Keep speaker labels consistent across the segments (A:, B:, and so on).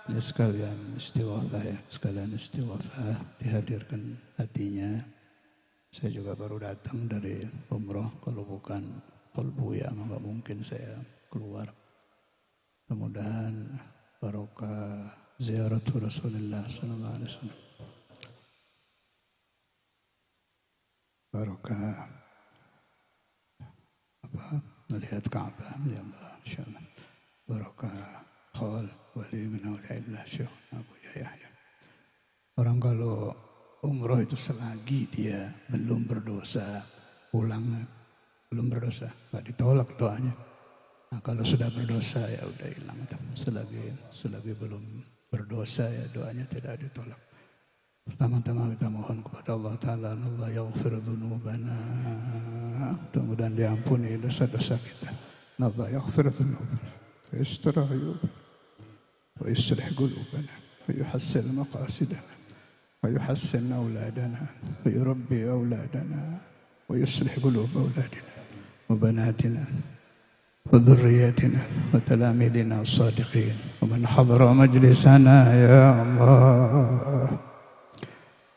A: Ini sekalian istighfar ya, sekalian istighfar, dihadirkan hatinya. Saya juga baru datang dari umroh, kalau bukan kolbu ya nggak mungkin saya keluar. Mudah-mudahan barokah ziarah Rasulullah sallallahu alaihi wasallam. Barokah melihat Ka'bah ya Allah insyaallah. Barokah khol wali min awliyaillah Syekh Abu Yahya. Orang kalau umroh itu selagi dia belum berdosa, pulang belum berdosa, enggak ditolak doanya. Nah, kalau sudah berdosa ya udah hilang itu. Selagi belum berdosa ya doanya tidak ditolak. Pertama-tama kita mohon kepada Allah Ta'ala, Allah yaghfir dhunubana, mudah-mudahan diampuni dosa-dosa kita. Allah yaghfir dhunubana, wa yastur ayubana, wa yuslih qulubana, wa yuhassil maqasidana, wa yuhassin awladana, wa yurabbi awladana, wa yuslih qulub awladina, wa banatina, wa dhurriyyatina, wa talamidina as-sadiqin, wa man hadara majlisana ya Allah.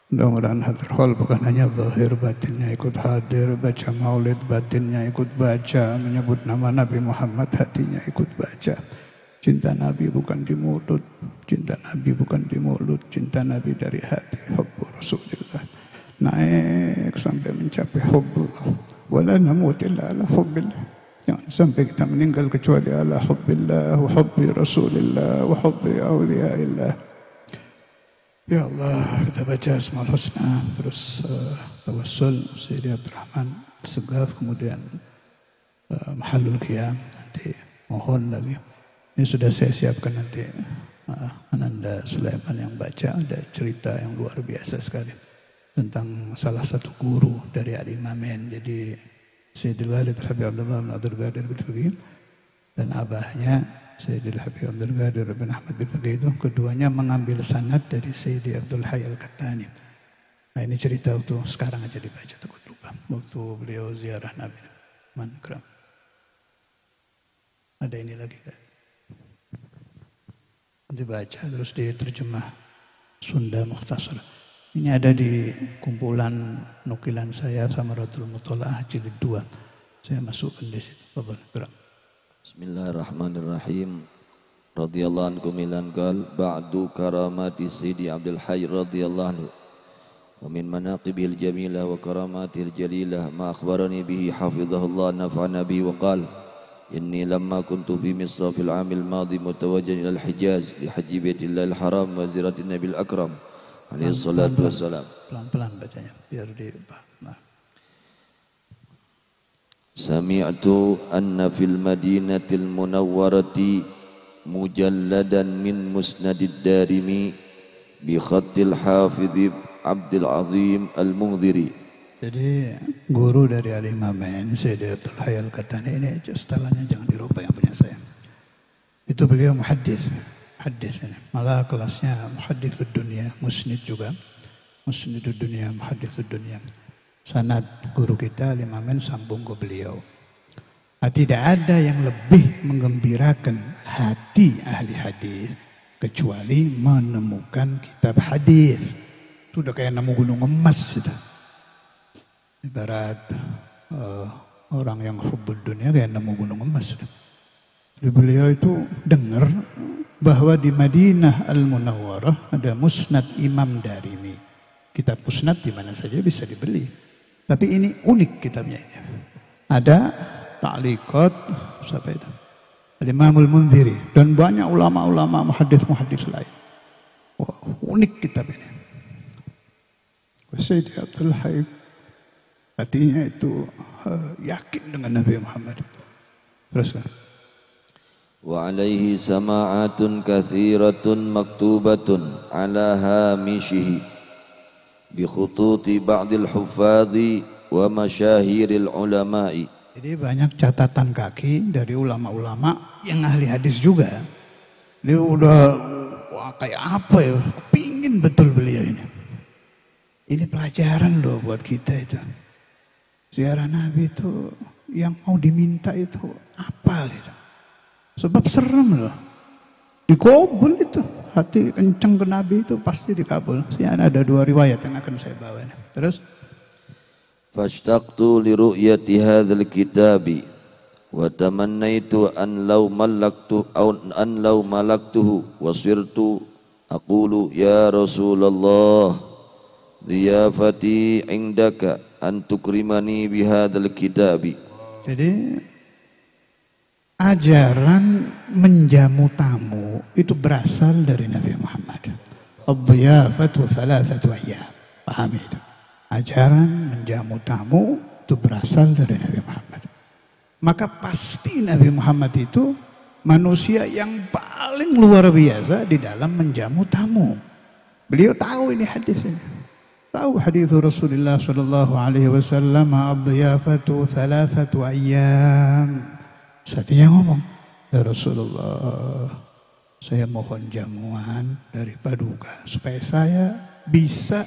A: Mudah-mudahan hadir hal bukan hanya zahir, batinnya ikut hadir, baca maulid batinnya ikut baca, menyebut nama Nabi Muhammad hatinya ikut baca. Cinta Nabi bukan di mulut, cinta Nabi bukan di mulut, cinta Nabi dari hati, hubbu Rasulillah. Naik sampai mencapai hubbullah. Wala namut illa ala hubbillah. Jangan sampai kita meninggal kecuali ala hubbillah wa hubbi Rasulillah wa hubbi awliyaillah. Ya Allah, kita baca Asmaul Husna, terus tawassul Sayyidi Abdurrahman Segaf, kemudian Mahallul Qiyam, nanti mohon lagi. Ini sudah saya siapkan nanti Ananda Sulaiman yang baca, ada cerita yang luar biasa sekali tentang salah satu guru dari Al-Imamain. Jadi Sayyidil Walid Habib Abdullah bin Abdul Qadir bin Faqih dan abahnya Sayyidil Habib Abdul Qadir bin Ahmad bin Faqih itu keduanya mengambil sanad dari Sayyidi Abdul Hayy Al-Qattani. Nah ini cerita waktu sekarang aja dibaca, takut lupa. Waktu beliau ziarah Nabi Mankram. Ada ini lagi kan? Dibaca terus diterjemah Sunda Mukhtasar. Ini ada di kumpulan nukilan saya Samaratul Muthala'ah jilid 2. Saya masukkan di situ. Fadhal.
B: Bismillahirrahmanirrahim. Radhiyallahu anhu milan qal ba'du karamati Sayyidi Abdul Hayy radhiyallahu anhu wa min manaqibil jamilah wa karamatil jalilah ma akhbarani bihi hafizahullah nafa'ana bihi wa qal inni lamma kuntu fi Misr fil 'amil madi mutawajjihan ila al-Hijaz li hajji baitillahil haram wa ziyaratin nabil akram alaihi salatu wassalam.
A: Pelan-pelan bacanya biar dipaham.
B: Sami'tu anna fil madinatil munawwarati mujalladan min musnadid darimi bi khatil hafidh Abdul Azim al-Mundhiri. Jadi
A: guru dari Al-Imamain Sayyidi Abdul Hayy Al-Qattani ini setelahnya jangan dirubah yang punya saya. Itu beliau muhaddits ini. Malah kelasnya muhadditsud dunia, musnid juga. Musnidud dunia, muhadditsud dunia. Sanad guru kita Al-Imamain sambung ke beliau. Nah, tidak ada yang lebih menggembirakan hati ahli hadis kecuali menemukan kitab hadis. Itu udah kayak nemu gunung emas itu. Ibarat orang yang hubbud dunia kayak nemu gunung emas. Jadi beliau itu dengar bahwa di Madinah Al-Munawwarah ada Musnad Imam Darimi. Kitab Musnad di mana saja bisa dibeli. Tapi ini unik kitabnya ini. Ada ta'liqat siapa itu? Al-Imamul Mundhiri dan banyak ulama-ulama muhaddits lain. Wah, unik kitab ini. Sayyidi Abdul Hayy hatinya itu yakin dengan Nabi Muhammad. Teruskan.
B: Wa alaihi sama'atun katsiratun maktubatun ala hamishihi bi khututi ba'dil huffadhi wa masyahiril ulama'i.
A: Jadi banyak catatan kaki dari ulama-ulama yang ahli hadis juga. Dia udah wah kayak apa ya? Pingin betul beliau ini. Ini pelajaran loh buat kita itu. Ziarah Nabi itu yang mau diminta itu apa gitu. Sebab serem loh. Dikabul itu hati kenceng ke Nabi itu pasti dikabul. Ada 2 riwayat yang akan saya bawa. Terus
B: fashtaqtu li ru'yati hadzal kitabi wa tamannaitu an law malaktuhu wa sirtu aqulu ya Rasulullah dhiyafati indaka an tukrimani bihadzal kitabi.
A: Jadi ajaran menjamu tamu itu berasal dari Nabi Muhammad. Ad-dhiyafatu thalathatu ayyam. Paham itu? Ajaran menjamu tamu itu berasal dari Nabi Muhammad. Maka pasti Nabi Muhammad itu manusia yang paling luar biasa di dalam menjamu tamu. Beliau tahu ini hadis ini. Tahu hadis Rasulullah sallallahu alaihi wasallam, ad-dhiyafatu thalathatu ayyam. Satunya ngomong, ya Rasulullah, saya mohon jamuan dari Paduka supaya saya bisa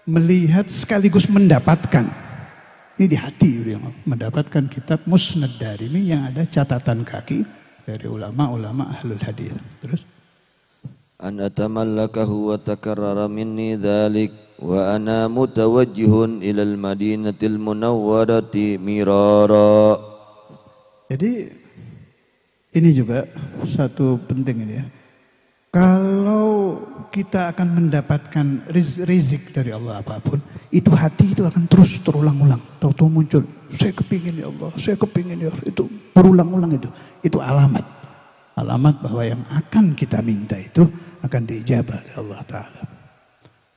A: melihat sekaligus mendapatkan. Ini di hati dia mendapatkan kitab Musnad Darimi yang ada catatan kaki dari ulama-ulama ahlul hadis. Terus
B: an atamallakahu wa takarrara minni dzalik wa ana mutawajjihun ila al-madinatil munawwarati mirara.
A: Jadi ini juga satu penting ini ya. Kalau kita akan mendapatkan rizq dari Allah apapun, itu hati itu akan terus terulang-ulang. Tahu-tahu muncul, saya kepingin ya Allah, saya kepingin ya Allah. Itu berulang-ulang itu. Itu alamat. Alamat bahwa yang akan kita minta itu akan diijabah oleh Allah Ta'ala.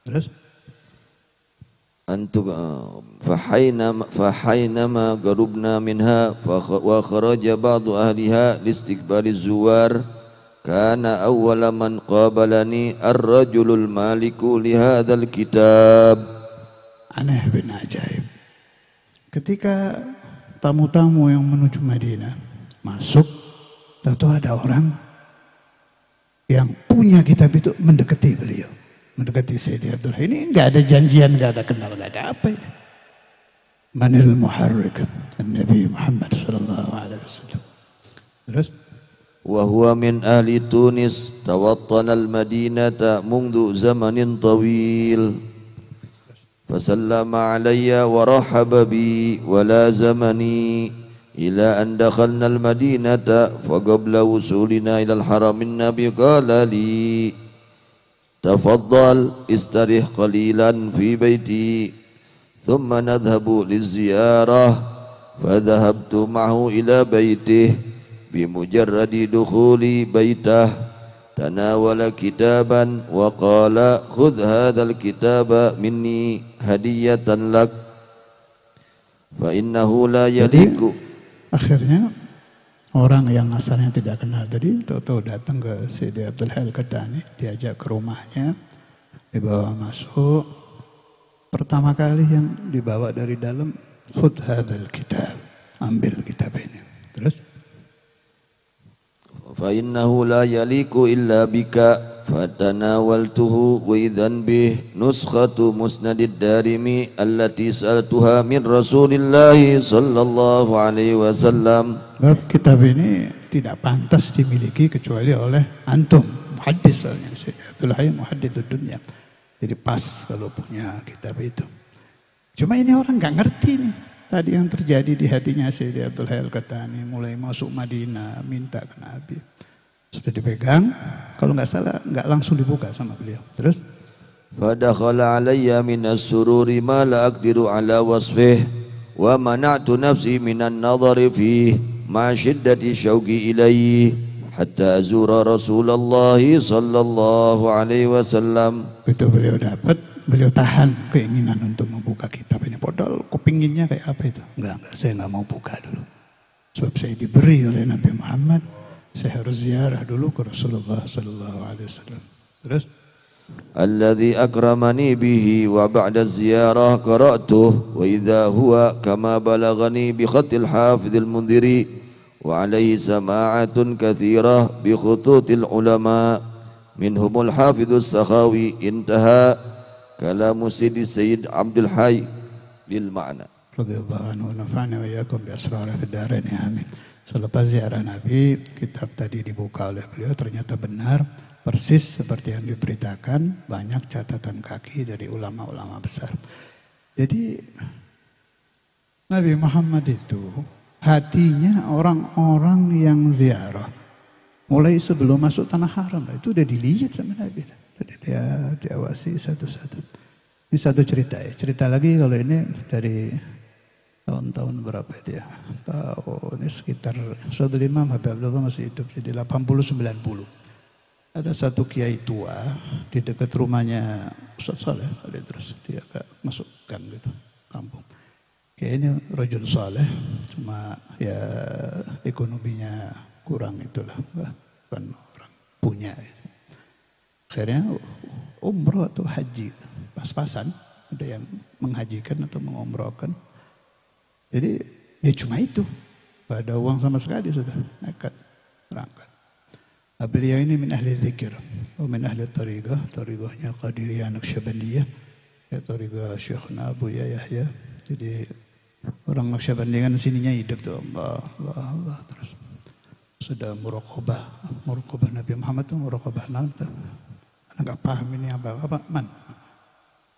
A: Terus?
B: Fahainama garubna minha wa kharaja ba'du ahliha listiqbaliz zuwar kana awwala man qabalani ar-rajulul maliku li hadzal kitab.
A: Aneh bin ajaib. Ketika tamu-tamu yang menuju Madinah masuk, tentu ada orang yang punya kitab itu mendekati beliau. Mendekati Sayyidi Abdullah. Ini enggak ada janjian, enggak ada kenal, enggak ada apa ini. Manil muharrik Nabi Muhammad sallallahu alaihi wasallam. Terus
B: wa huwa min ahli Tunis tawattana al-Madinata mundu zamanin tawil. Fasallama alayya wa rahaba bi wa lazamani ila an dakhalna al-Madinata fa qabla wusulina ila al-haramin nabi qala li tafaddal istarih qalilan fi baiti thumma nadhhabu liziyarah fadhahabtu ma'ahu ila baitih bimujarradi dukhuli baitah tanawala kitaban wa qala khudh hadzal kitaba minni hadiyatan lak fa innahu la yaliku.
A: Akhirnya orang yang asalnya tidak kenal tadi tahu-tahu datang ke Sayyidi Abdul Hayy Al-Qahtani, diajak ke rumahnya, dibawa masuk. Pertama kali yang dibawa dari dalam, khudh hadzal kitab, ambil kitab ini. Terus
B: fa innahu la yaliku illa bika fatanawaltuhu wa idzan bih nuskhatu musnadid darimi allati sa'altuha min Rasulillah sallallahu alaihi wasallam.
A: Kitab ini tidak pantas dimiliki kecuali oleh antum, muhaddis soalnya Sayyidi Abdul Hayy muhadditsud dunya. Jadi pas kalau punya kitab itu. Cuma ini orang nggak ngerti nih tadi yang terjadi di hatinya Sayyidi Abdul Hayy Al-Qahtani mulai masuk Madinah minta ke Nabi. Sudah dipegang, kalau nggak salah nggak langsung dibuka sama beliau. Terus
B: fadakhala alayya minas sururi ma la aqdiru ala wasfih wa mana'tu nafsi minan nadhari fih ma shiddati syauqi ilayhi hatta azura Rasulullah sallallahu alaihi wasallam.
A: Begitu beliau dapat, beliau tahan keinginan untuk membuka kitab ini. Padahal kepinginnya kayak apa itu? Enggak, saya nggak mau buka dulu. Sebab saya diberi oleh Nabi Muhammad, saya harus ziarah dulu ke Rasulullah sallallahu alaihi wasallam. Terus
B: alladzi akramani bihi wa ba'da ziyarah qara'tuh wa idza huwa kama balagani bi khatil hafizil mundhiri wa alaihi sama'atun katsirah bi khututil ulama minhumul hafidzus sakhawi intaha kalamu Sayyid Abdul Hayy bil ma'na
A: radhiyallahu anhu wa nafa'ana wa iyyakum bi asrarih fid dharain amin. Selepas ziarah Nabi, kitab tadi dibuka oleh beliau, ternyata benar persis seperti yang diberitakan, banyak catatan kaki dari ulama-ulama besar. Jadi Nabi Muhammad itu hatinya orang-orang yang ziarah. Mulai sebelum masuk tanah haram, itu udah dilihat sama Nabi. Jadi dia diawasi satu-satu. Ini satu cerita ya. Cerita lagi kalau ini dari tahun-tahun berapa itu ya? Tahun ini sekitar suatu Imam Habib Abdullah masih hidup, jadi 80-90. Ada satu kiai tua di dekat rumahnya Ustaz Saleh, ada terus dia agak masuk gang gitu, kampung. Kayaknya rajul saleh, cuma ya ekonominya kurang itulah, bukan orang punya. Gitu. Akhirnya umroh atau haji, pas-pasan, ada yang menghajikan atau mengumrohkan. Jadi ya cuma itu, gak ada uang sama sekali sudah, nekat berangkat. Beliau ini min ahli dzikir, min ahli tariqahnya Qadiriyah Naqsyabandiyah, ya tariqah Syekhna Abu Yahya. Jadi orang Naqsyabandiyah kan sininya hidup tuh Allah terus. Sudah muraqabah Nabi Muhammad tuh muraqabah nabi. Anak enggak paham ini apa man.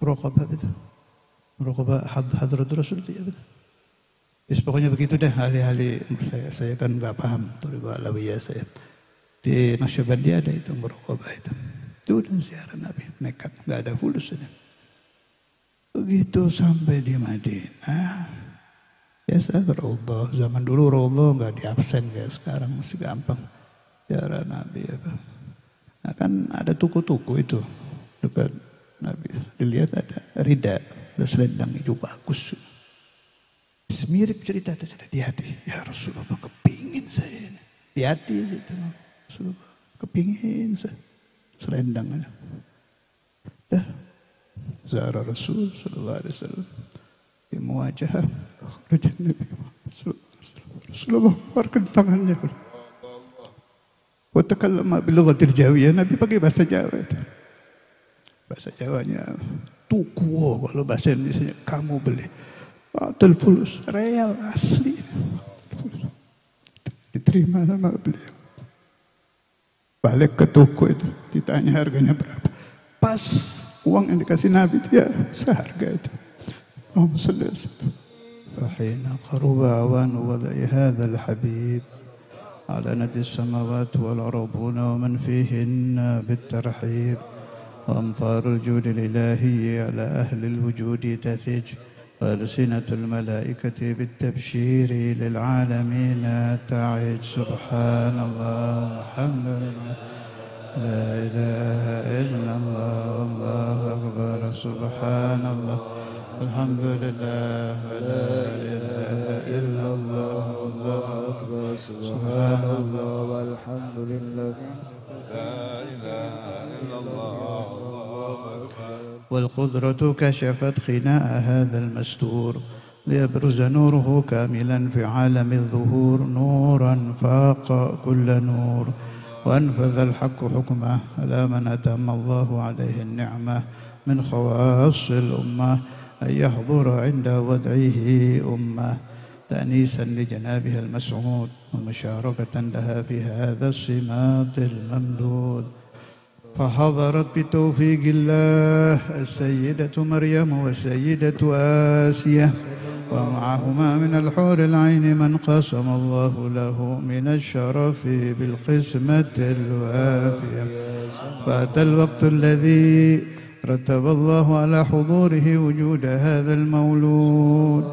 A: Muraqabah itu. Muraqabah hadrat Rasul itu ya betul. Yes, pokoknya begitu deh ahli-ahli saya kan enggak paham tariqah alawiyah saya. Di Naqsyabandiyah ada itu muraqabah itu. Itu udah ziarah Nabi nekat, enggak ada fulus aja. Begitu sampai di Madinah, biasa Raudhah. Zaman dulu Raudhah nggak diabsen kayak sekarang, masih gampang ziarah Nabi. Apa. Nah kan ada tuku-tuku itu dekat Nabi. Dilihat ada rida, ada selendang itu bagus. Semirip cerita di hati. Ya Rasulullah kepingin saya ini. Di hati gitu. Rasulullah kepingin saya selendang aja. Dah. Zara Rasul sallallahu alaihi wasallam di muwajahah Nabi Rasulullah keluarkan tangannya. Wa takallama bil lughatil jawiyah, Nabi pakai bahasa Jawa itu. Bahasa Jawanya tuku, kalau bahasa Indonesia kamu beli. Atul fulus real asli. Diterima sama beliau. Balik ke toko itu, ditanya harganya berapa. Pas uang yang dikasih Nabi itu ya seharga itu. Allahumma salli alaihi wasallam. Fahina qaruba awanu wada'i hadzal habib ala nati samawati wal arduna wa man fihinna bitarhib wa amtarul judi lillahi ala ahli alwujudi tathij wa alsinatul malaikati bitabshiri lil alamin ta'id subhanallah alhamdulillah لا إله إلا الله والله أكبر سبحان الله الحمد لله لا إله إلا الله والله أكبر سبحان الله والحمد لله لا إله إلا الله والقدرة كشفت خناء هذا المستور ليبرز نوره كاملا في عالم الظهور نورا فاق كل نور وأنفذ الحق حكمه على من أتم الله عليه النعمة من خواص الأمة أن يحضر عند وضعه أمة تأنيسا لجنابها المسعود ومشاركة لها في هذا السماط الممدود فحضرت بتوفيق الله السيدة مريم والسيدة آسية ومعهما من الحور العين من قسم الله له من الشرف بالقسمة الوافية فأتى الوقت الذي رتب الله على حضوره وجود هذا المولود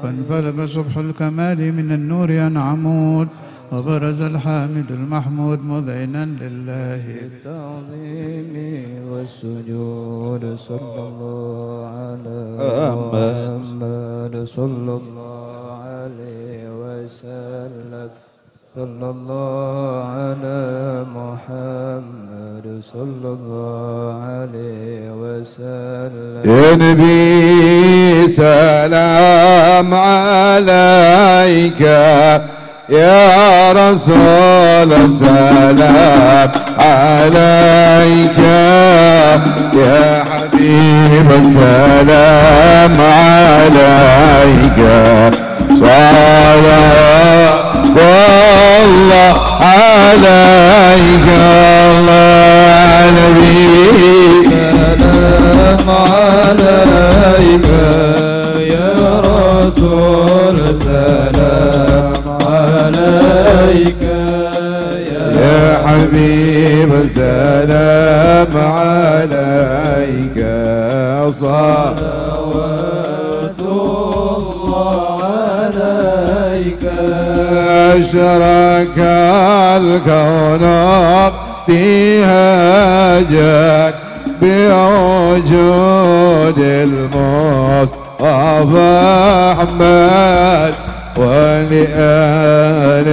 A: فانفلق صبح الكمال من النور عن عمود وبرز الحامد المحمود مذعنا لله بالتعظيم والسجود صلى الله على محمد صلى الله عليه وسلم صلى الله على محمد صلى الله عليه وسلم
C: يا نبي سلام عليك يا رسول السلام عليك يا حبيب السلام عليك صلوات الله عليك الله سلام عليك صلوات الله عليك أشرك الكون ابتهاجا بوجود المصطفى أحمد ولأهل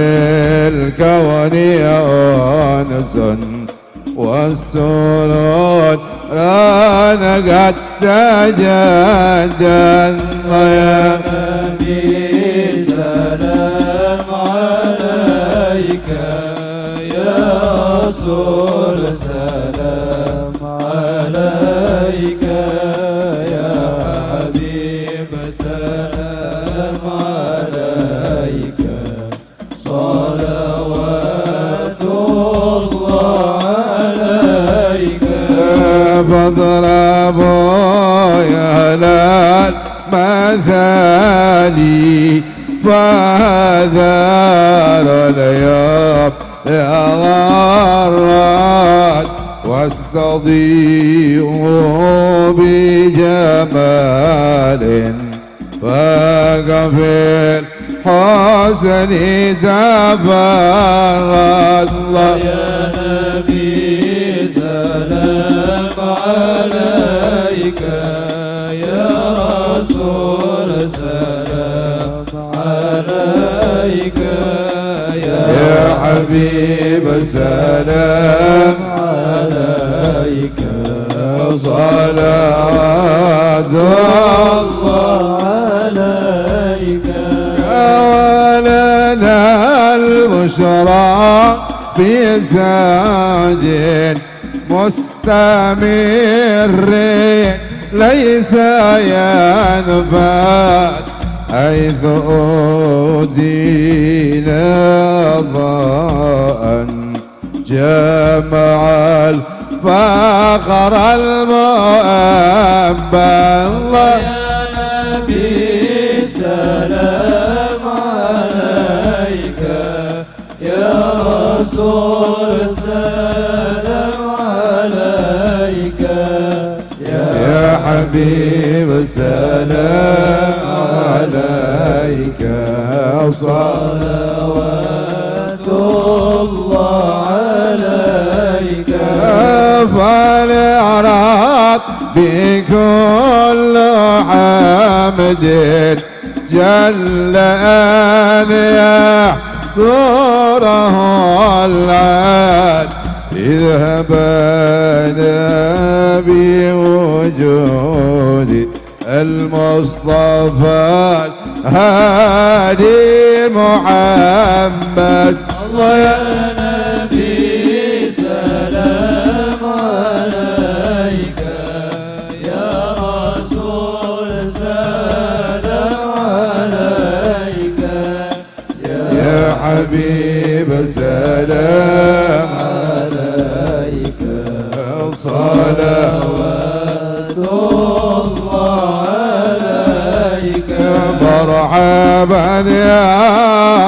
C: الكون أنس والسرور رانا قد تجدد يا نبي سلام عليك يا رسول سلام عليك يا حبيب سلام عليك صلوات الله عليك فاضربوا يا هلال مثالي فهذار اليوم يا غرات واستضيئوا بجمال فقفل حسن تفرد الله يا نبي سلام عليك يا رسول سلام عليك يا حبيب سلام عليك صلوات الله عليك ولنا البشرى بزاج مستمر ليس ينفد حيث أوتينا ضاء جمع الفقر المؤبى الله يا نبي سلام عليك يا رسول سلام عليك يا حبيب سلام عليك صلوات الله عليك فليعرض بكل حمد جل أن يحصره العاد اذهبنا بوجود المصطفى هادي محمد الله يا نبي سلام عليك يا رسول سلام عليك يا حبيب سلام عليك صلوات الله عليك مرحبا يا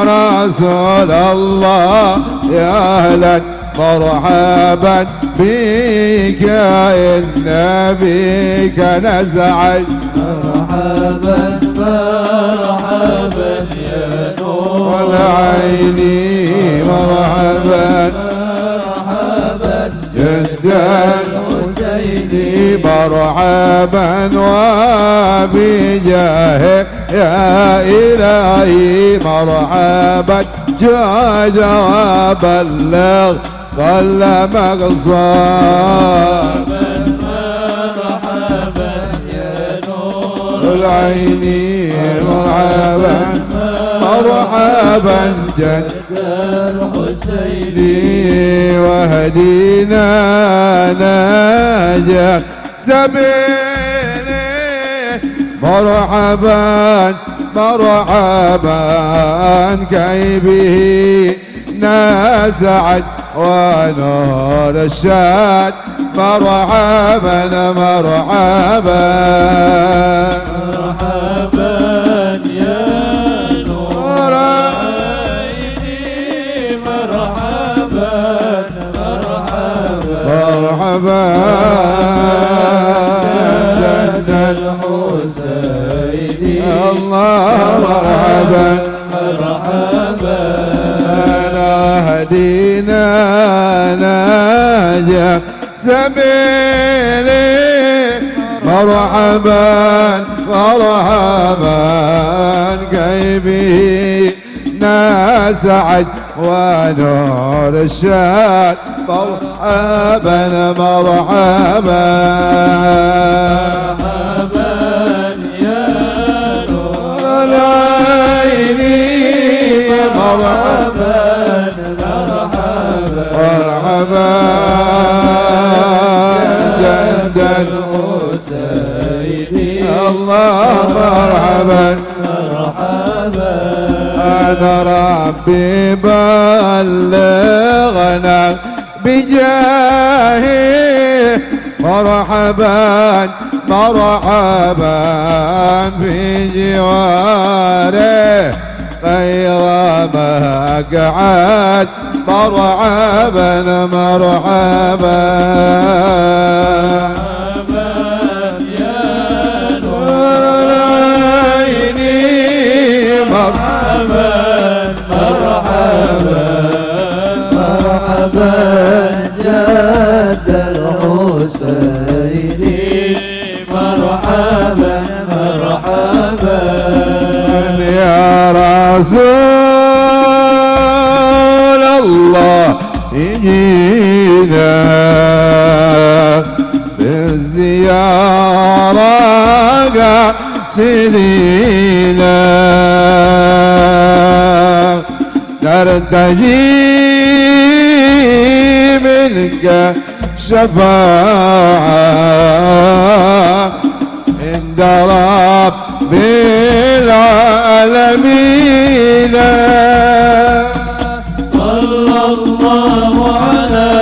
C: رسول الله يا أهلا مرحبا بك إن بك نزعج مرحبا مرحبا يا نور العين مرحبا مرحبا جد الحسين مرحبا وبجاه يا إلهي مرحبا جاد وبلغ قل مقصود مرحبا يا نور العين مرحبا مرحبا جد الحسين وهدينا نجا سبيلي مرحبا مرحبا كي به نسعد ونور الشاد مرحبا مرحبا مرحبا يا نور عيني مرحبا مرحبا مرحبا جد الحسين الله مرحبا مرحبا هدينا ناجى سبيلي مرحبا مرحبا قيبي سعد ونور الشاد مرحبا مرحبا مرحبا يا نور العين مرحبا مرحبا مرحبا جد الحسين الله مرحبا مرحبا أنا ربي بلغنا بجاهه مرحبا مرحبا في جواره غير مقعد مرحبا مرحبا مرحبا جد الحسين مرحبا مرحبا يا رسول الله يجينا بالزيارة قاصدينا نرتجي منك شفاعة عند رب العالمين صلى الله على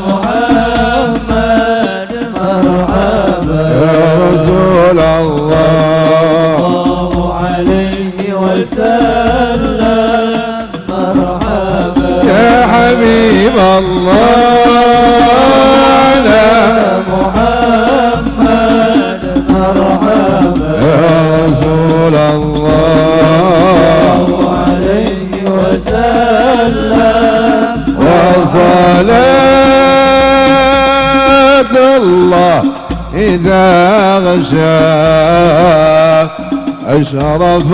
C: محمد مرحبا يا رسول الله عليه وسلم مرحبا يا حبيب الله على محمد مرحبا يا رسول الله عليه وسلم وصلاة الله إذا غشى أشرف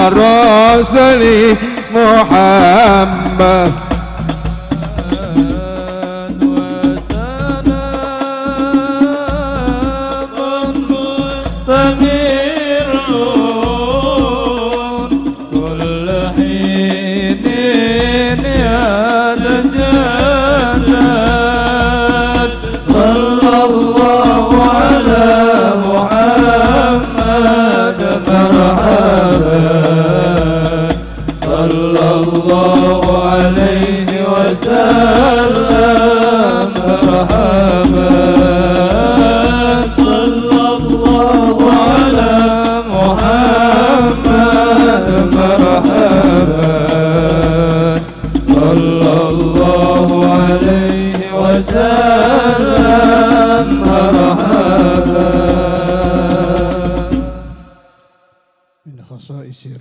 C: الرسل محمد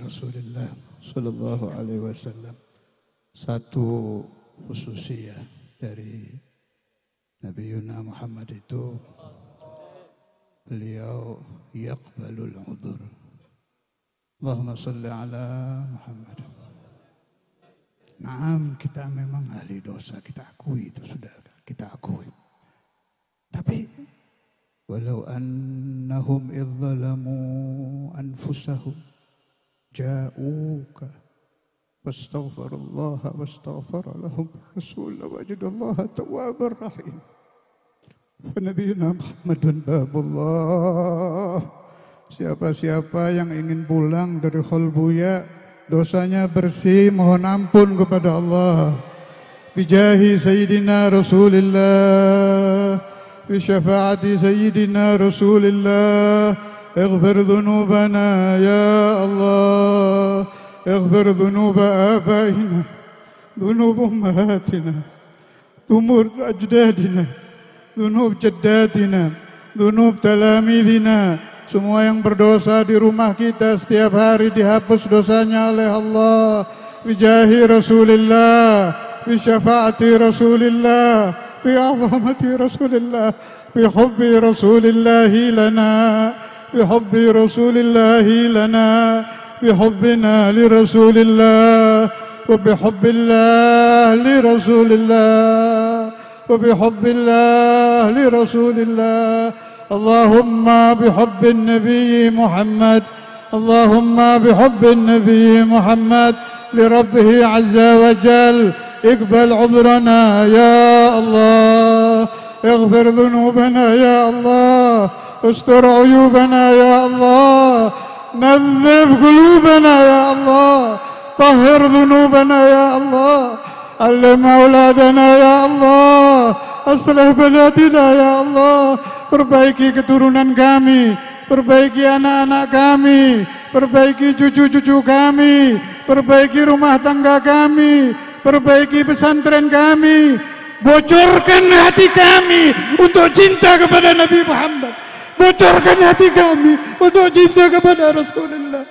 C: Rasulullah Sallallahu Alaihi Wasallam. Satu khususiyah dari Nabi Yuna Muhammad itu, beliau yaqbalul udhur. Allahumma salli ala Muhammad. Naam, kita memang ahli dosa, kita akui itu, sudah kita akui. Tapi walau annahum idzalamu anfusahum ja'uka wastaghfirullaha wastaghfara lahum rasul wajidallaha tawwabar rahim. Wa nabiyuna Muhammadun babullah. Siapa-siapa yang ingin pulang dari Kholbuya, dosanya bersih, mohon ampun kepada Allah. Bijahi Sayyidina Rasulillah, bisyafaati Sayyidina Rasulillah, اغفر ذنوبنا يا الله، اغفر ذنوب آبائنا، ذنوب أمهاتنا، ذنوب أجدادنا، dhunub jaddatina, dhunub talamidina. Semua yang berdosa di rumah kita setiap hari dihapus dosanya oleh Allah. Bijahi Rasulillah, bisyafaati Rasulillah, bi'azamati Rasulillah, bihubbi Rasulillahi lana, bihubbi Rasulillahi lana, bihubbina li Rasulillah, wa bihubbillah li Rasulillah, wa bihubbillah li Rasulillah. Allahumma bihubbin Nabi Muhammad, Allahumma bihubbin Nabi Muhammad li Rabbih Azza wa Jal. اقبل عذرنا يا الله، اغفر ذنوبنا يا الله، استر عيوبنا يا الله، نذب قلوبنا يا الله، طهر ذنوبنا يا الله، علم أولادنا يا الله، أصلح بناتنا ya Allah. Perbaiki keturunan kami, perbaiki anak-anak kami, perbaiki cucu-cucu kami, perbaiki rumah tangga kami, perbaiki pesantren kami, bocorkan hati kami untuk cinta kepada Nabi Muhammad, bocorkan hati kami untuk cinta kepada Rasulullah.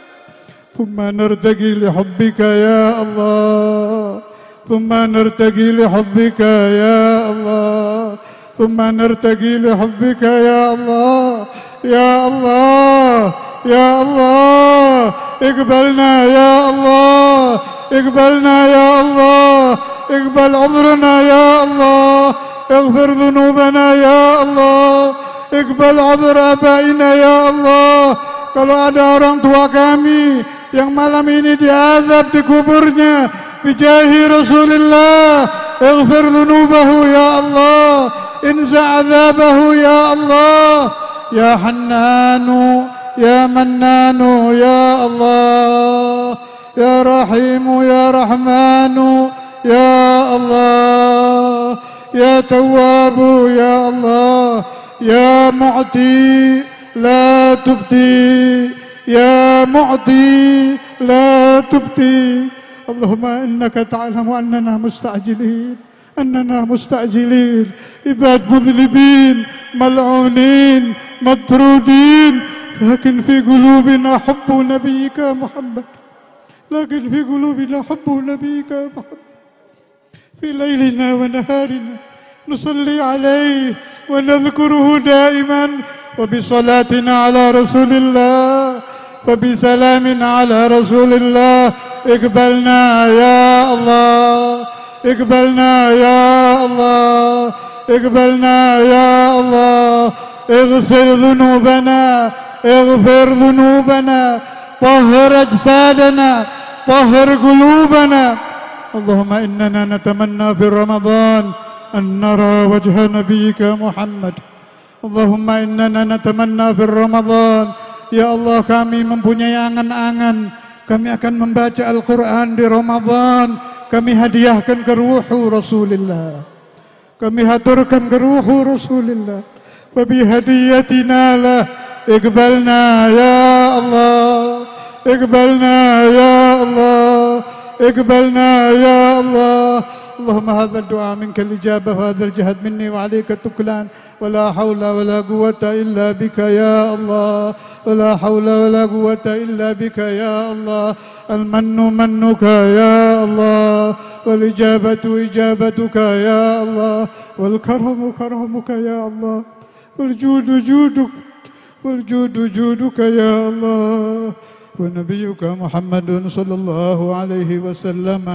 C: Thumma nartaqi li hubbika ya Allah, thumma nartaqi li hubbika ya Allah, thumma nartaqi li hubbika ya Allah, ya Allah, ya Allah, iqbalna ya Allah, اقبلنا يا الله، اقبل عذرنا يا الله، اغفر ذنوبنا ya Allah, اقبل عذر abaina ya Allah. Kalau ada orang tua kami yang malam ini diazab di kuburnya, bijahi Rasulullah, اغفر dhunubahu ya Allah, inza azabahu ya Allah, ya Hannanu ya Mannanu ya Allah, يا رحيم يا رحمن يا الله، يا تواب يا الله، يا معطي لا تبتي، يا معطي لا تبتي. اللهم إنك تعلم أننا مستعجلين، عباد مذنبين ملعونين مطرودين، لكن في قلوبنا حب نبيك محمد، لكن في قلوبنا حب نبيك محمد. في ليلنا ونهارنا نصلي عليه ونذكره دائما، وبصلاتنا على رسول الله، وبسلام على رسول الله. اقبلنا يا الله، اقبلنا يا الله، اقبلنا يا الله، اغسل ذنوبنا، اغفر ذنوبنا، طهر أجسادنا، طهر قلوبنا. اللهم إننا نتمنى في رمضان أن نرى وجه نبيك محمد. اللهم إننا نتمنى في رمضان. Ya Allah, kami mempunyai angan-angan, kami akan membaca Al-Quran di Ramadan. Kami hadiahkan ke ruhu Rasulullah, kami haturkan ke ruhu Rasulullah. Wa bihadiyatina lah اقبلنا يا الله، اقبلنا يا الله، اقبلنا يا الله. اللهم هذا الدعاء منك الإجابة، وهذا الجهد مني وعليك التكلان، ولا حول ولا قوة إلا بك يا الله، ولا حول ولا قوة إلا بك يا الله. المن منك يا الله، والإجابة إجابتك يا الله، والكرم كرمك يا الله، والجود جودك، والجود جودك يا الله. ونبيك محمد صلى الله عليه وسلم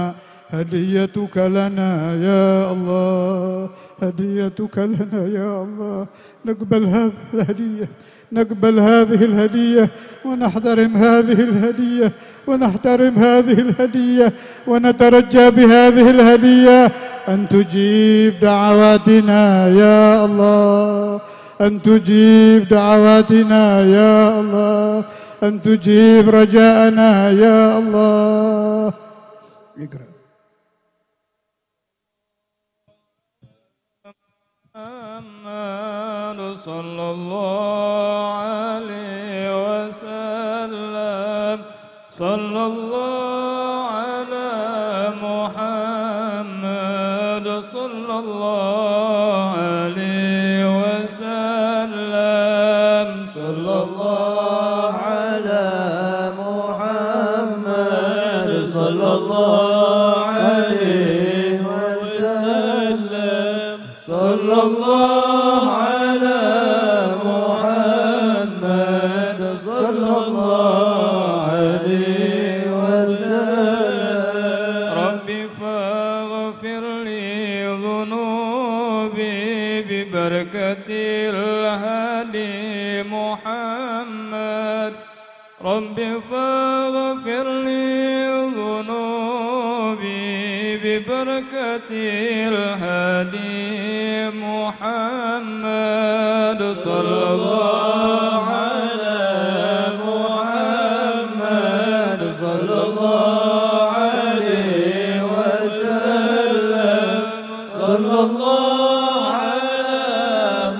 C: هديتك لنا يا الله، هديتك لنا يا الله. نقبل هذه الهدية، نقبل هذه الهدية، ونحترم هذه الهدية، ونحترم هذه الهدية، ونترجى بهذه الهدية أن تجيب دعواتنا يا الله، أن تجيب دعواتنا يا الله، أن تجيب رجاءنا يا الله. اقرأ.
D: محمد صلى الله عليه وسلم، صلى الله على محمد صلى الله عليه الهادي محمد رب فاغفر لي ذنوبي ببركة الهادي محمد صلى الله على محمد صلى الله عليه وسلم صلى الله على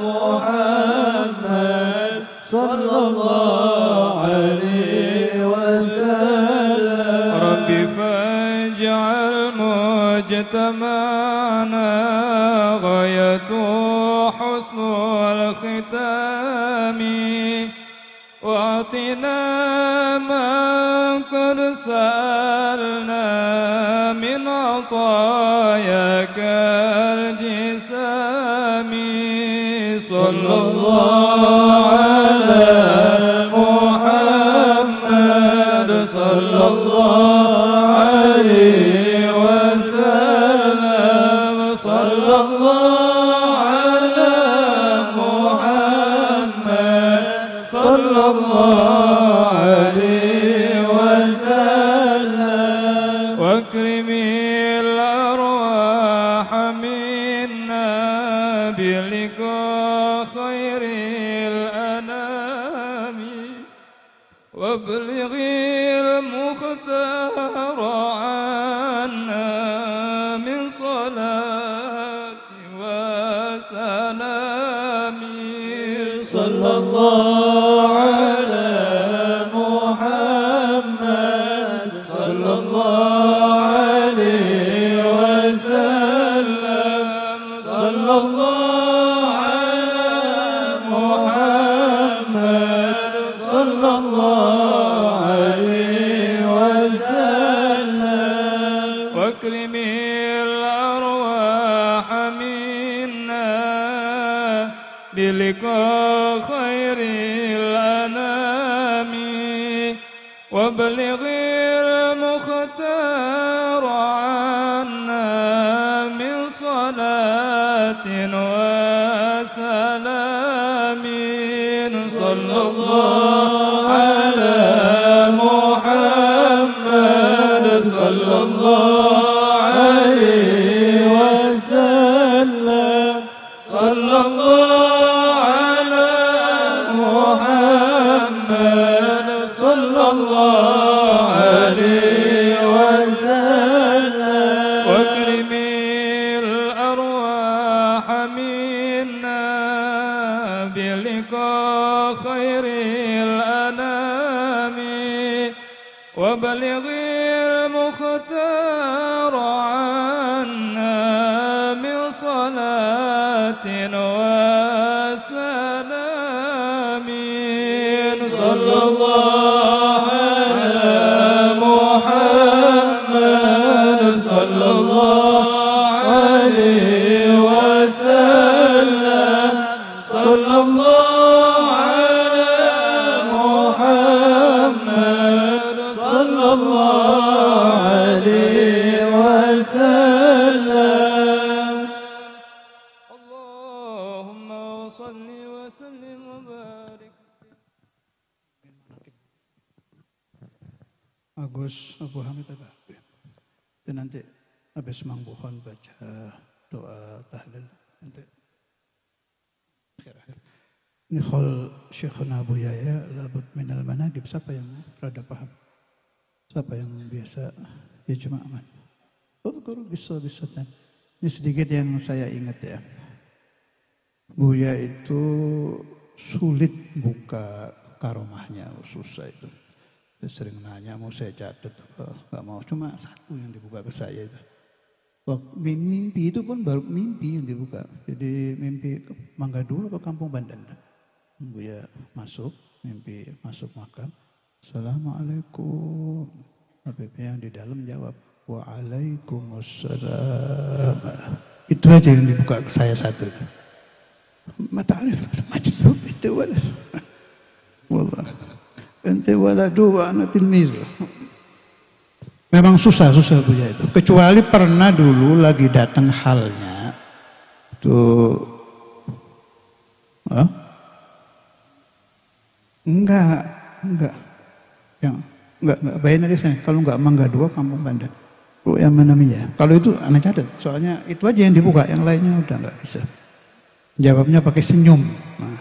D: محمد صلى الله عليه وسلم ربي فاجعل مجتمعنا غاية حسن الختام واعطنا ما قد سألنا من عطاياك الجسام صلى الله على محمد صلى الله عليه وسلم صلى الله على محمد صلى الله عليه وسلم واكرم الأرواح منا بلقاء خير الأنام وابلغ المختار عنا من صلاة وسلام صلى الله على محمد صلى الله عليه وسلم صلى الله على محمد صلى الله عليه وسلم واكرم الأرواح منا بلقاء خير الأنام وابلغ المختار عنا من صلاة وسلام صلى الله على محمد صلى الله عليه وسلم صلى الله على محمد صلى الله عليه وسلم واكرم الأرواح منا بلقاء خير الأنام وبلغ المختار عنا من صلاة وسلام صلى الله على محمد صلى الله عليه وسلم صلى الله على محمد صلى الله عليه وسلم اللهم صل وسلم وبارك.
C: Agus Abu Hamid Al-Bahri. Dan nanti habis Mang Bukhon baca doa tahlil nanti akhir-akhir. Ini khol Syekhuna Abu Yahya labud minal manaqib. Siapa yang rada paham? Siapa yang biasa ya cuma aman. Guru bisa. Ini sedikit yang saya ingat ya. Buya itu sulit buka karomahnya, susah itu. Saya sering nanya mau saya catat apa, nggak mau. Cuma satu yang dibuka ke saya itu. Mimpi itu pun baru mimpi yang dibuka. Jadi mimpi Mangga Dua atau Kampung Bandan. Buya masuk, mimpi masuk makam. Assalamualaikum. Habib yang di dalam jawab, waalaikumsalam. Itu aja yang dibuka ke saya satu itu. Mata alif majdzub itu wala. Wallah. Ente waladu wa ana tilmiz. Memang susah Buya itu. Kecuali pernah dulu lagi datang halnya. Itu Hah? Enggak. Yang enggak bayan aja sana. Kalau enggak Mangga 2 Kampung Pandan. Ru'yah Manamiyah. Kalau itu anak catat, soalnya itu aja yang dibuka, yang lainnya udah enggak bisa. Jawabnya pakai senyum. Nah,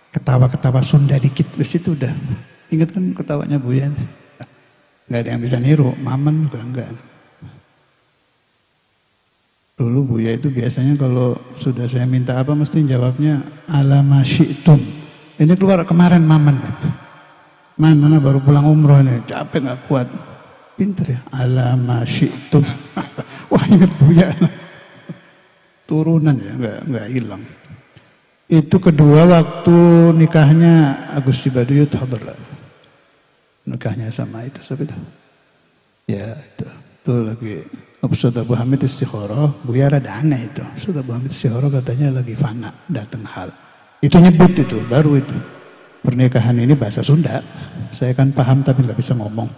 C: ketawa-ketawa Sunda dikit di situ udah. Ingat kan ketawanya Buya? Enggak ada yang bisa niru, Maman juga enggak. Dulu Buya itu biasanya kalau sudah saya minta apa mesti jawabnya ala ma syi'tum. Ini keluar kemarin Maman itu. Mana baru pulang umroh nih, capek nggak kuat. Pinter ya, ala ma syi'tum. Wah ingat Buya. Turunan ya, nggak hilang. Itu kedua waktu nikahnya Agus Cibaduyut hadar. Nikahnya sama itu siapa itu? Ya itu lagi. Ustaz Abu Hamid Istikharah, Buya rada aneh itu. Ustaz Abu Hamid Istikharah katanya lagi fana, datang hal. Itu nyebut itu, baru itu. Pernikahan ini bahasa Sunda. Saya kan paham tapi nggak bisa ngomong.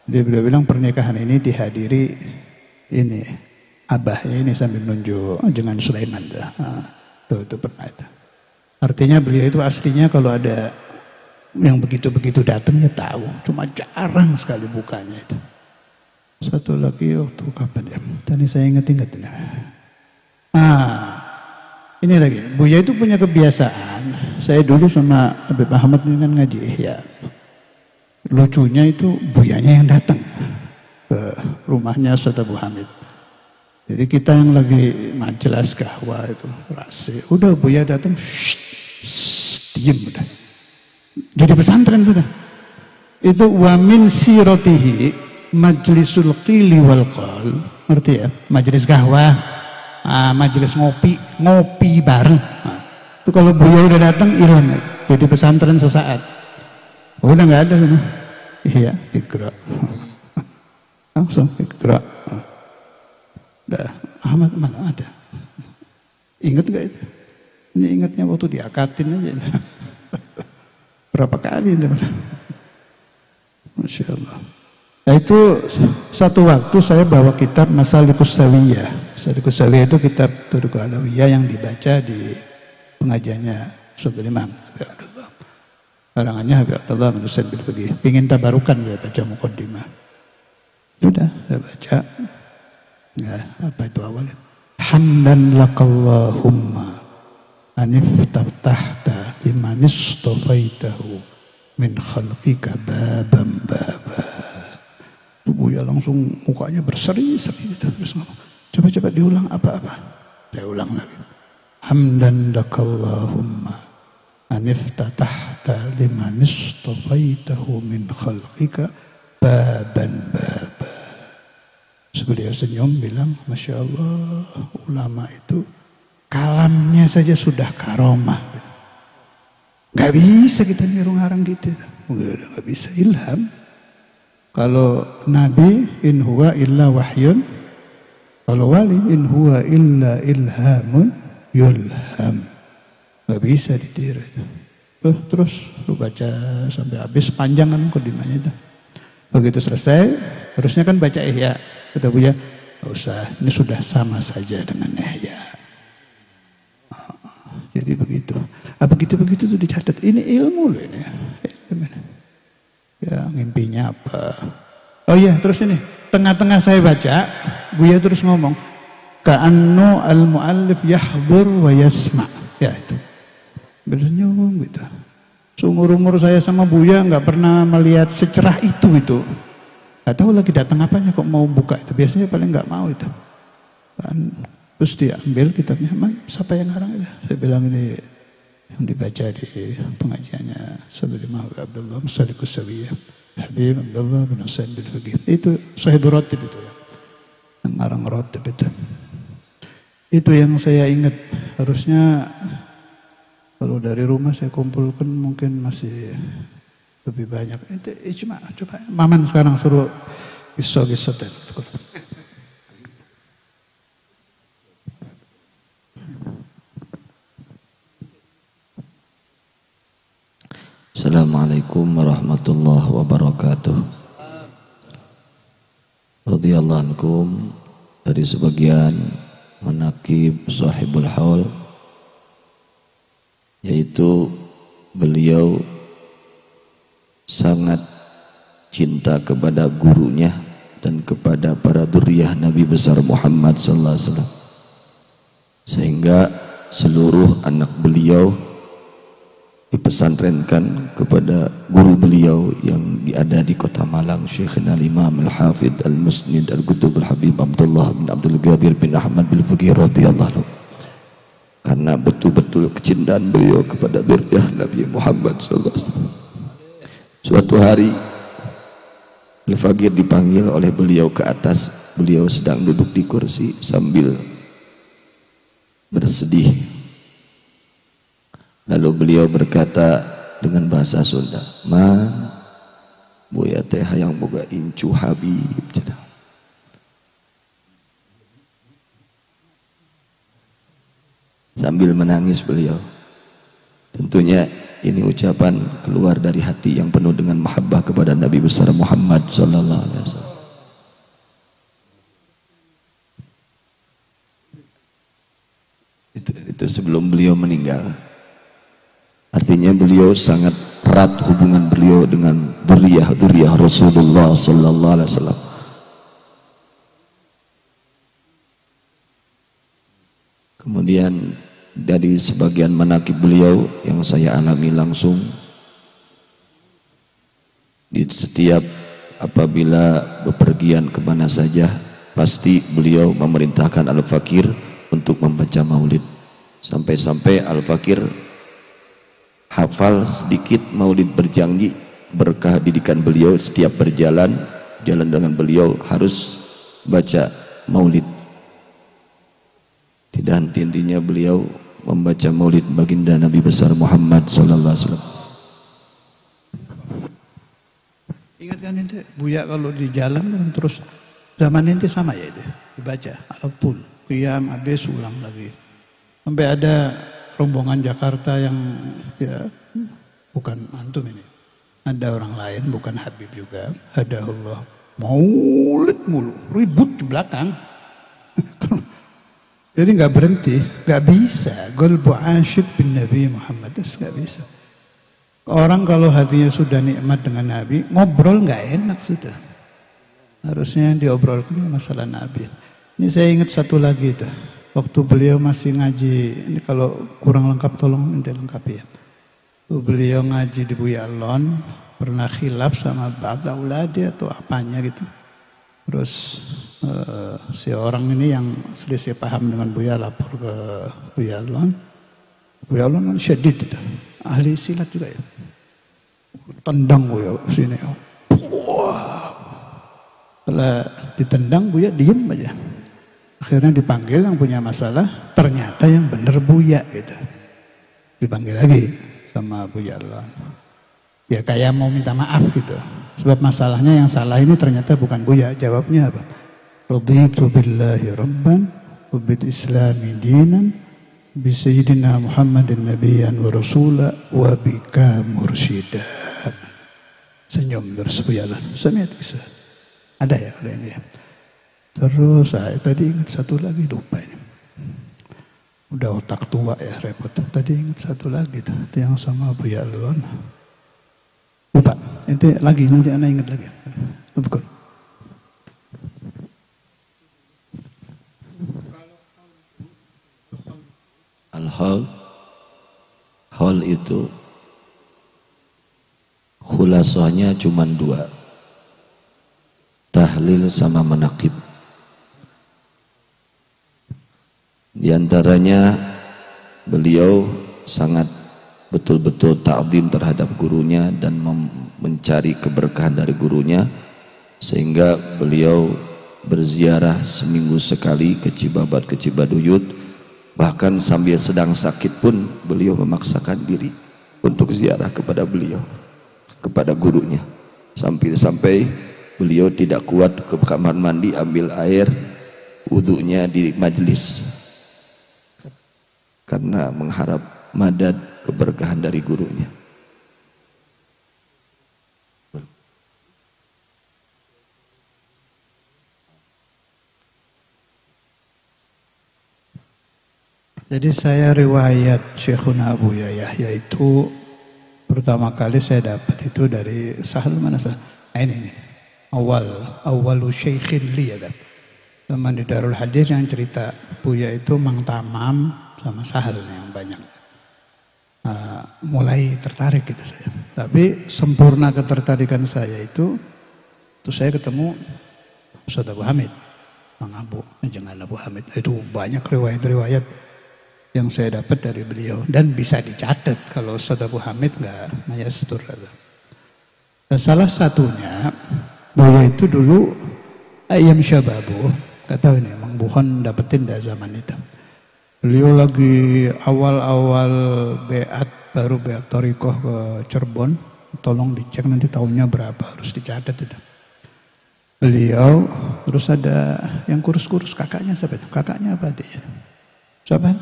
C: Dia bilang pernikahan ini dihadiri ini abahnya ini sambil nunjuk dengan Sulaiman. Itu pernah itu. Artinya beliau itu aslinya kalau ada yang begitu-begitu datang ya tahu. Cuma jarang sekali bukanya itu. Satu lagi waktu kapan ya? Tadi saya ingat-ingat ini. Ini lagi. Buya itu punya kebiasaan. Saya dulu sama Habib Ahmad ini kan ngaji ya. Lucunya itu Buyanya yang datang ke rumahnya Ustaz Abu Hamid. Jadi kita yang lagi majelis kahwa itu rase. Udah Buya datang, diem udah. Jadi pesantren sudah. Itu wamin sirotihi majlisul qili wal qal, ngerti ya? Majelis kahwa, majelis ngopi bareng. Itu kalau Buya udah datang hilang, jadi pesantren sesaat. Udah nggak ada, iya, ikra, langsung ikra. Dah, Ahmad mana ada? Ingat nggak itu? Ini ingatnya waktu diakatin aja. Berapa kali itu? Masya Allah. Nah itu satu waktu saya bawa kitab Masalikus Sawiyah. Masalikus Sawiyah itu kitab Turuq Alawiyah yang dibaca di pengajiannya Sultan Imam Habib Abdullah. Karangannya Habib Abdullah Menusan bin Faqih. Pingin tabarukan saya baca muqaddimah. Sudah saya baca. Ya, apa itu awalnya? Hamdan lakallahumma aniftahta liman istafaitahu min khalqika babam baba. Buya langsung mukanya berseri-seri gitu. Terus ngomong, coba diulang apa-apa. Saya ulang lagi. Hamdan lakallahumma aniftatahta liman istafaitahu min khalqika baban baba. Beliau senyum bilang, Masya Allah, ulama itu kalamnya saja sudah karomah. Gak bisa kita niru ngarang gitu. Gak bisa, ilham. Kalau Nabi in huwa illa wahyun, kalau wali in huwa illa ilhamun yulham. Gak bisa ditiru itu. Terus lu baca sampai habis, panjang kan mukadimahnya itu. Begitu selesai, harusnya kan baca Ihya. Kata Buya, gak usah, ini sudah sama saja dengan Ihya. Jadi begitu. Begitu-begitu tuh dicatat. Ini ilmu loh ini. Ya mimpinya apa? Oh iya, terus ini tengah-tengah saya baca, Buya terus ngomong, ka'annu al-mu'allif yahdhur wa yasma'. Ya itu. Bersenyum gitu. Seumur-umur saya sama Buya nggak pernah melihat secerah itu. Gak tahu lagi datang apanya kok mau buka itu. Biasanya paling nggak mau itu. Kan, terus dia ambil kitabnya, siapa yang ngarang itu? Saya bilang ini yang dibaca di pengajiannya Saudara Imam Abdullah Masalikus Sawiyah Habib Abdullah bin Husain bin Faqih. Itu Sahibul Ratib itu ya. Yang ngarang Ratib itu. Itu yang saya ingat. Harusnya kalau dari rumah saya kumpulkan mungkin masih lebih banyak. Itu coba Maman sekarang suruh kisah-kisah tadi.
B: Assalamualaikum warahmatullahi wabarakatuh. Radhiyallahu ankum, dari sebagian manaqib sahibul haul yaitu beliau sangat cinta kepada gurunya dan kepada para dzurriyyah Nabi besar Muhammad sallallahu alaihi wasallam, sehingga seluruh anak beliau dipesantrenkan kepada guru beliau yang ada di kota Malang, Syekhna Imam Al-Hafidh Al-Musnid Al-Qutub Al-Habib Abdullah bin Abdul Qadir bin Ahmad bin Faqih radhiyallahu anhu, karena betul-betul kecintaan beliau kepada dzurriyyah Nabi Muhammad sallallahu alaihi wasallam. Suatu hari Al-Faqih dipanggil oleh beliau ke atas. Beliau sedang duduk di kursi sambil bersedih. Lalu beliau berkata dengan bahasa Sunda, "Man, buya teh hayang boga incu Habib." Sambil menangis beliau. Tentunya ini ucapan keluar dari hati yang penuh dengan mahabbah kepada Nabi besar Muhammad sallallahu alaihi wasallam. Itu sebelum beliau meninggal. Artinya beliau sangat erat hubungan beliau dengan dzurriyyah Rasulullah sallallahu alaihi wasallam. Kemudian dari sebagian manaqib beliau yang saya alami langsung, di setiap apabila bepergian kemana saja pasti beliau memerintahkan Al-Fakir untuk membaca maulid, sampai-sampai Al-Fakir hafal sedikit maulid berjanji berkah didikan beliau. Setiap berjalan dengan beliau harus baca maulid. Tidak henti-hentinya beliau membaca maulid baginda Nabi besar Muhammad sallallahu alaihi wasallam.
C: Ingat kan ente, Buya kalau di jalan kan terus zaman ente sama ya itu dibaca al-pul, qiyam, habis ulang lagi. Sampai ada rombongan Jakarta yang ya bukan antum ini. Ada orang lain bukan Habib juga, hadahullah. Maulid mulu, ribut di belakang. Jadi nggak berhenti, nggak bisa. Qalbu asyik bin Nabi Muhammad itu nggak bisa. Orang kalau hatinya sudah nikmat dengan Nabi, ngobrol nggak enak sudah. Harusnya diobrolkan masalah Nabi. Ini saya ingat satu lagi tuh. Waktu beliau masih ngaji, ini kalau kurang lengkap tolong minta lengkapi ya. Beliau ngaji di Buya Alon, pernah khilaf sama ba'da uladi atau apanya gitu. Terus si orang ini yang selisih paham dengan Buya lapor ke Buya Alon. Buya Alon kan syadid itu, ahli silat juga ya. Tendang Buya sini. Wah. Setelah ditendang Buya diem aja. Akhirnya dipanggil yang punya masalah, ternyata yang benar Buya gitu. Dipanggil lagi sama Buya Alon. Ya kayak mau minta maaf gitu. Sebab masalahnya yang salah ini ternyata bukan Buya. Jawabnya apa? Raditu billahi rabban wa bil islami dinan bi sayyidina Muhammadin nabiyyan wa rasula wa bika mursyida. Senyum terus Buya Alon. Samiat kisah. Ada ya kalau ini ya. Terus saya tadi ingat satu lagi, lupa ini. Udah otak tua ya repot. Tadi ingat satu lagi tuh, yang sama Buya Alon. Lupa, nanti lagi, nanti anak ingat lagi. Betul. Al-haul itu khulasahnya cuma dua, tahlil sama manaqib. Di antaranya beliau sangat betul-betul ta'zim terhadap gurunya dan mencari keberkahan dari gurunya, sehingga beliau berziarah seminggu sekali ke Cibabat, ke Cibaduyut. Bahkan sambil sedang sakit pun beliau memaksakan diri untuk ziarah kepada beliau, kepada gurunya, sampai beliau tidak kuat ke kamar mandi ambil air wudunya di majelis karena mengharap madad keberkahan dari gurunya. Jadi saya riwayat Syekhuna Abu Yahya yaitu pertama kali saya dapat itu dari Sahal mana Sahal? Ini. Awalu syekhin li ya. Teman di Darul Hadis yang cerita Buya itu Mang Tamam sama Sahal yang banyak. Mulai tertarik gitu saya. Tapi sempurna ketertarikan saya itu saya ketemu Ustaz Abu Hamid, Mang Abu, jangan Abu Hamid. Itu banyak riwayat-riwayat yang saya dapat dari beliau dan bisa dicatat kalau Ustaz Abu Hamid nggak mayastur. Dan salah satunya Buya itu dulu ayam syababu, nggak tahu ini Mang Bukhon dapetin dari zaman itu. Beliau lagi awal-awal baru beat Thariqah ke Cirebon, tolong dicek nanti tahunnya berapa, harus dicatat itu. Beliau terus ada yang kurus-kurus kakaknya siapa itu? Kakaknya apa adiknya? Siapa?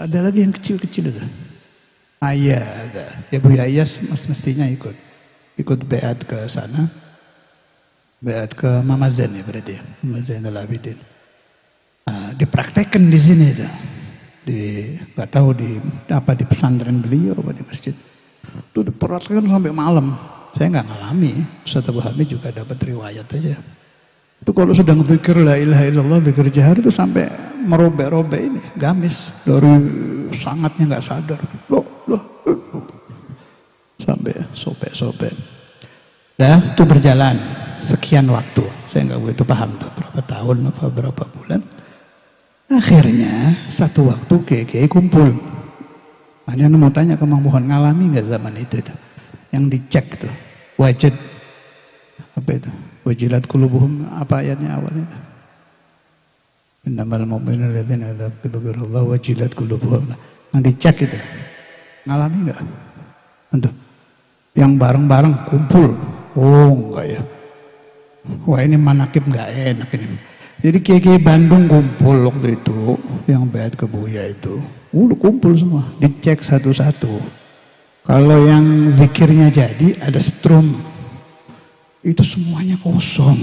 C: Ada lagi yang kecil-kecil itu. Ayah ada. Ya Bu Yayas mestinya ikut beat ke sana. Beat ke Mama Zain ya berarti ya. Mama Zainal Abidin. Dipraktekkan di sini itu. Nggak tahu di pesantren beliau apa di masjid. Itu dipraktekkan sampai malam. Saya nggak ngalami. Ustaz Abu Hamid juga dapat riwayat aja. Itu kalau sedang zikir la ilaha illallah, zikir jahar itu sampai merobek-robek ini, gamis dari sangatnya nggak sadar. Loh. Sampai sobek-sobek. Dah itu berjalan sekian waktu. Saya nggak begitu paham tuh berapa tahun apa berapa bulan. Akhirnya satu waktu kiai kumpul. Mana mau tanya ke Mang Bukhon, ngalami nggak zaman itu tuh? Yang dicek tuh wajid apa itu? Wajilat qulubuhum, apa ayatnya awalnya itu? Innamal mu'minuna alladzina idza dzukirallahu wajilat qulubuhum. Yang dicek itu. Ngalami enggak? Antum. Yang bareng-bareng kumpul. Oh, enggak ya. Wah, ini manakib enggak enak ini. Jadi kiai Bandung kumpul waktu itu, yang bait ke Buya itu. Udah kumpul semua, dicek satu-satu. Kalau yang zikirnya jadi ada strum. Itu semuanya kosong.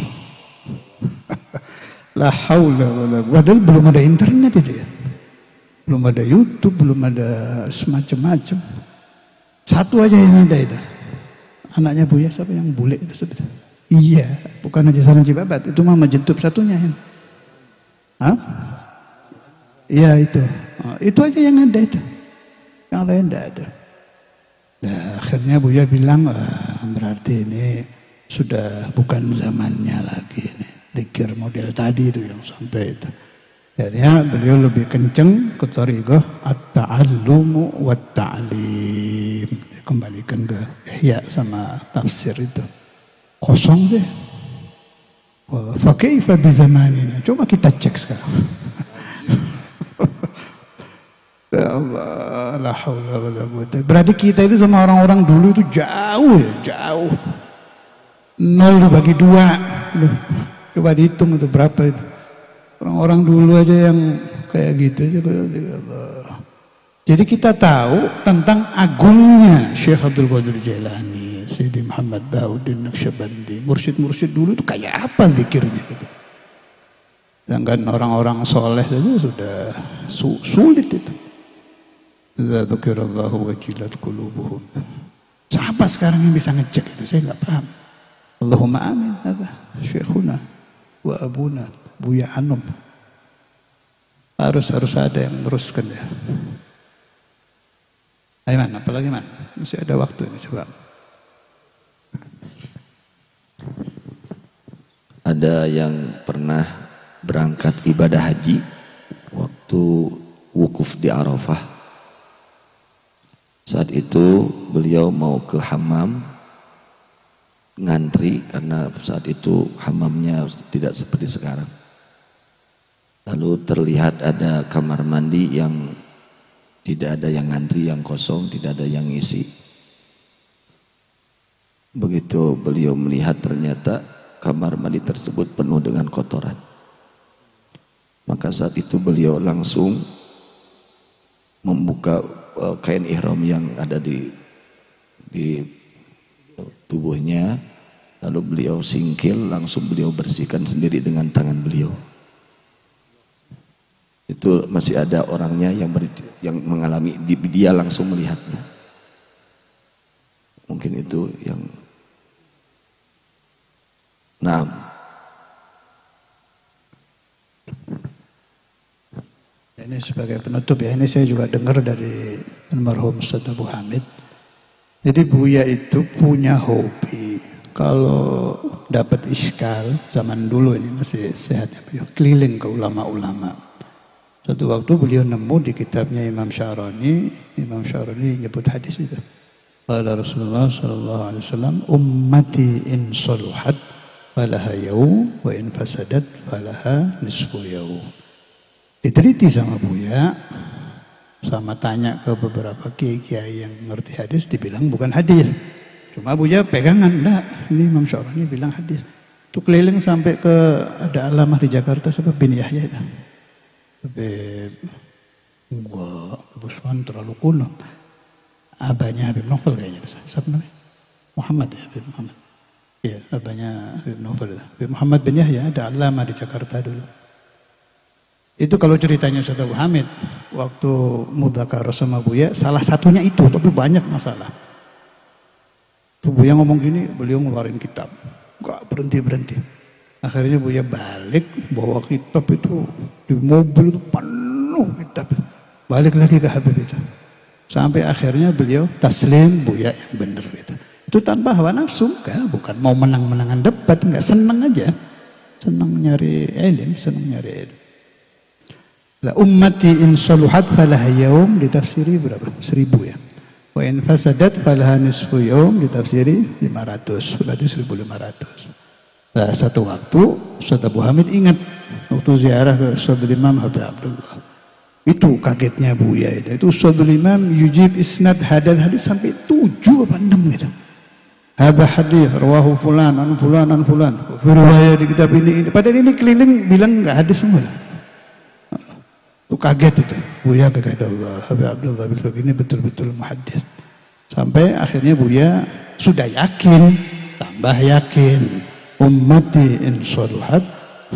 C: La haula wala quwwata. Padahal belum ada internet itu ya. Belum ada YouTube, belum ada semacam-macam. Satu aja yang ada itu. Anaknya Buya siapa yang bule itu sudah. Iya, bukan Haji Salam Cibabat, itu Mama Jentub satunya yang. Hah? Iya itu. Itu aja yang ada itu. Yang lain tidak ada. Nah, akhirnya Buya bilang, berarti ini sudah bukan zamannya lagi ini. Dzikir model tadi itu yang sampai itu. Akhirnya beliau lebih kenceng ke thariqah at-ta'allumu wa ta'lim. Kembalikan ke ihya sama tafsir itu. Kosong deh. Fa kaifa bi zamanina? Coba kita cek sekarang. Ya Allah, la haula wala quwwata. Berarti kita itu sama orang-orang dulu itu jauh ya, jauh. 0 dibagi 2. Loh, coba dihitung itu berapa itu. Orang-orang dulu aja yang kayak gitu aja. Jadi kita tahu tentang agungnya Syekh Abdul Qadir Jailani, Sayyidi Muhammad Bauddin Naqsyabandi. Mursyid-mursyid dulu itu kayak apa zikirnya gitu. Sedangkan orang-orang soleh saja sudah sulit itu. Idza dzukirallahu wajilat qulubuhum. Siapa sekarang yang bisa ngecek itu? Saya nggak paham. Allahumma amin. Syekhuna wa abuna Buya Anum. Harus ada yang meneruskan ya. Ayo man, apalagi man? Masih ada waktu ini, coba.
B: Ada yang pernah berangkat ibadah haji waktu wukuf di Arafah. Saat itu beliau mau ke hammam, ngantri karena saat itu hammamnya tidak seperti sekarang. Lalu terlihat ada kamar mandi yang tidak ada yang ngantri, yang kosong, tidak ada yang isi. Begitu beliau melihat ternyata kamar mandi tersebut penuh dengan kotoran. Maka saat itu beliau langsung membuka kain ihram yang ada di tubuhnya. Lalu beliau singkil, langsung beliau bersihkan sendiri dengan tangan beliau. Itu masih ada orangnya yang mengalami, dia langsung melihatnya. Mungkin itu yang
C: Ini sebagai penutup ya, ini saya juga dengar dari almarhum Ustaz Abu Hamid. Jadi Buya itu punya hobi, kalau dapat iskal, zaman dulu ini masih sehatnya beliau, keliling ke ulama-ulama. Satu waktu beliau nemu di kitabnya Imam Syarani nyebut hadis itu. Qala Rasulullah sallallahu alaihi wasallam, ummati in saluhat falaha yaum wa in fasadat falaha nisfu yaum. Diteliti sama Buya, sama tanya ke beberapa kiai yang ngerti hadis, dibilang bukan hadis. Cuma Buya pegangan, enggak, ini Imam Syarani bilang hadis. Itu keliling sampai ke ada alamah di Jakarta, siapa bin Yahya itu. Enggak, Busman terlalu kuno. Abahnya Habib Novel kayaknya itu. Siapa namanya? Muhammad ya, Habib Muhammad. Iya, abahnya Habib Novel. Habib Muhammad bin Yahya ada alamah di Jakarta dulu. Itu kalau ceritanya Ustaz Abu Hamid, waktu mudzakarah sama Buya, salah satunya itu, tapi banyak masalah. Tuh Buya ngomong gini, beliau ngeluarin kitab. Enggak berhenti-berhenti. Akhirnya Buya balik, bawa kitab itu, di mobil itu penuh kitab. Balik lagi ke Habib itu. Sampai akhirnya beliau taslim, Buya yang benar gitu. Itu tanpa hawa nafsu, bukan mau menang-menangan debat, enggak, senang aja. Senang nyari ilmu, senang nyari ilmu. La ummati in saluhat falaha yaum, ditafsiri berapa? 1000 ya. Wa in fasadat falaha nisfu yaum, ditafsiri 500, berarti 1500. Nah, satu waktu Ustaz Abu Hamid ingat waktu ziarah ke Ustaz Imam Habib Abdullah. Itu kagetnya Buya itu. Itu Ustaz Imam yujib isnad hadis sampai 7 apa 6 gitu. Haba hadis rawahu fulan an fulan an fulan. Riwayat di kitab ini. Padahal ini keliling bilang enggak hadis semua. Itu kaget itu. Buya kata Allah, Habib Abdullah ini betul-betul muhaddis. Sampai akhirnya Buya sudah yakin, tambah yakin. Ummati in saluhat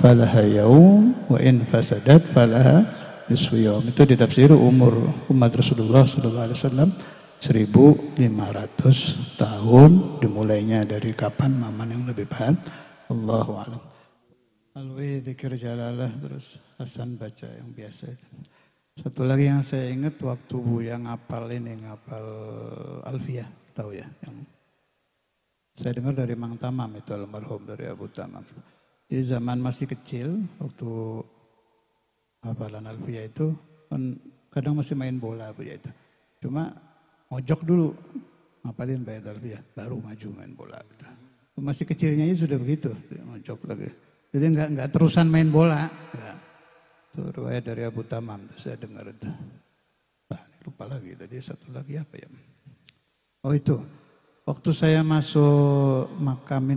C: falaha yaum wa in fasadat falaha nisfu yaum. Itu ditafsir umur umat Rasulullah sallallahu alaihi wasallam 1500 tahun, dimulainya dari kapan, Maman yang lebih paham. Allahu a'lam. Alwi dzikir jalalah, terus Hasan baca yang biasa itu. Satu lagi yang saya ingat waktu Buya ngapal Alfiyah, tahu ya? Yang saya dengar dari Mang Tamam itu, almarhum dari Abu Tamam. Di zaman masih kecil, waktu hafalan Alfiyah itu, kan kadang masih main bola Buya itu. Cuma mojok dulu, ngapalin bait Alfiyah, baru maju main bola. Gitu. Masih kecilnya itu sudah begitu, mojok lagi. Jadi enggak terusan main bola. Ya. Itu riwayat dari Abu Tamam, saya dengar itu. Lupa lagi, tadi satu lagi apa ya? Oh itu, waktu saya masuk makam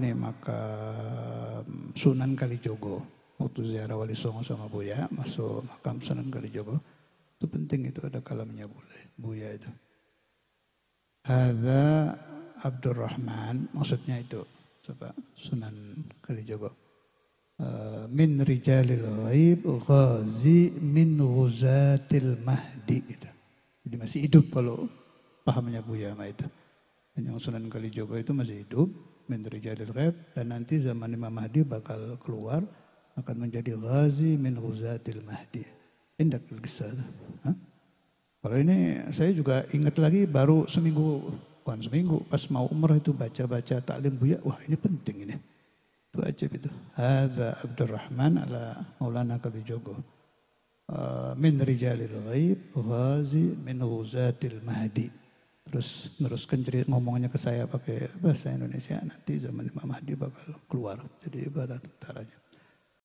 C: Sunan Kalijogo. Waktu ziarah Wali Songo sama Buya, masuk makam Sunan Kalijogo. Itu penting itu, ada kalamnya Buya itu. Hadza Abdurrahman, maksudnya itu. Coba Sunan Kalijogo. Min rijalil ghaib ghazi min ghuzatil mahdi gitu. Jadi masih hidup kalau pahamnya Buya itu. Yang Sunan Kalijogo itu masih hidup, min rijalil ghaib, dan nanti zaman Imam Mahdi bakal keluar akan menjadi ghazi min ghuzatil mahdi. Indak kisah. Kalau ini saya juga ingat lagi baru bukan seminggu pas mau umrah itu baca-baca taklim Buya, wah ini penting ini. Itu aja gitu. Hadza Abdurrahman ala Maulana Kalijogo. Min rijalil ghaib ghazi min ghuzatil mahdi. Terus neruskan cerita ngomongnya ke saya pakai bahasa Indonesia, nanti zaman Imam Mahdi bakal keluar jadi ibadah tentaranya.